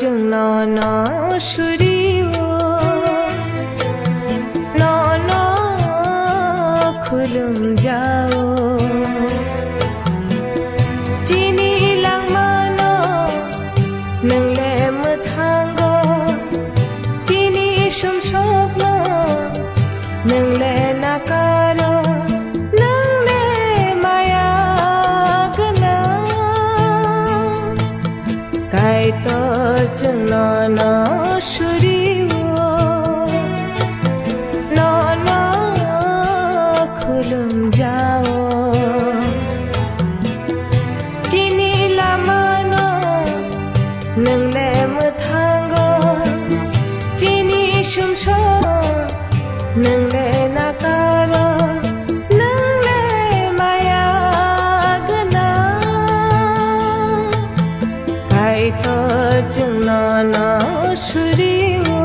chừng nó suriwo nó khulum jao chini lang mano nang le mathango chini shum shopno nang le nakaro nang le maya gana kai to chừng nó suriwo nó khulum jao chini lamano nang le mathango chini shum shop nang le nakaro nang le maya gana kai to chừng nó suriwo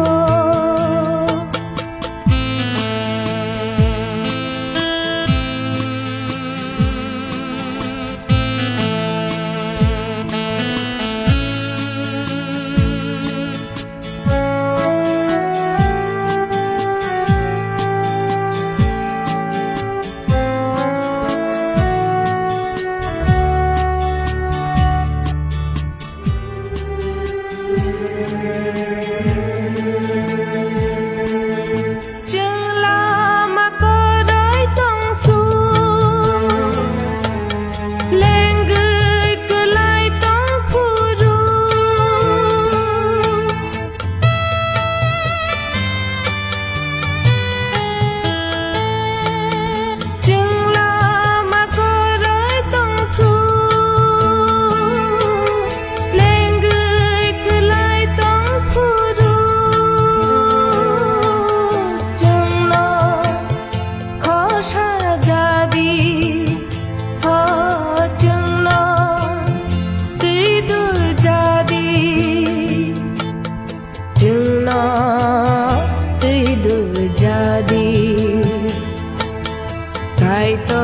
kai to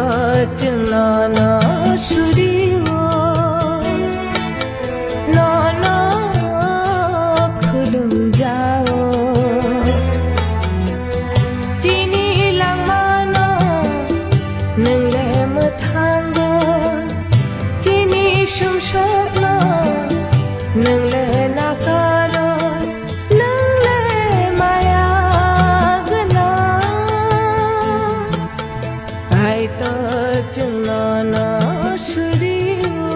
chừng nó suriwo nó khulum jao chini lang mano nang le mathango chini shum shopno nang le nakaro nang le maya gana kai to chừng nó suriwo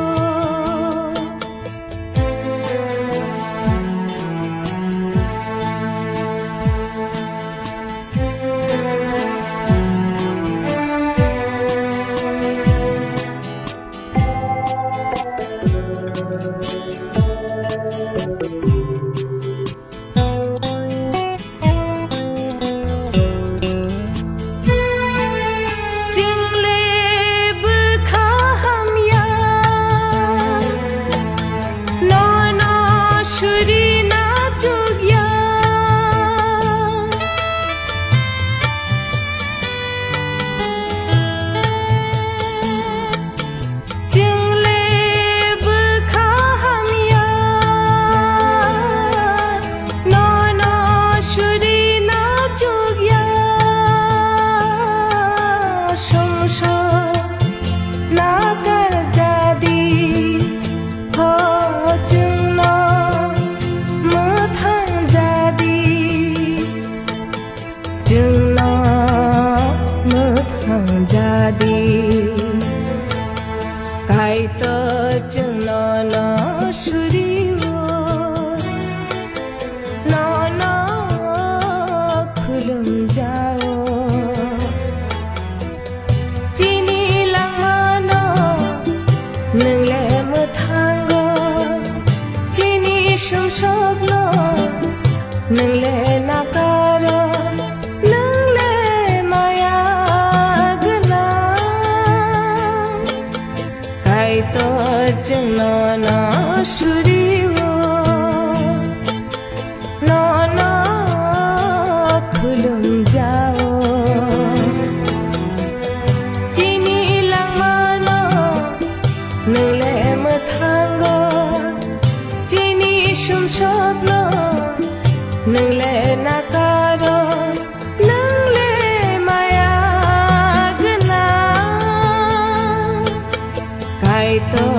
chừng nó mơ thằng ra đi kai to chừng nó suriwo nó khulum jao chini lang mano nang le mathango chini shum shopno nang le nakaro kai to chừng nó suriwo nó khulum jao chini lang mano nang le mathango chini shum shop nâng lệ na caro nâng lệ maya gana kai to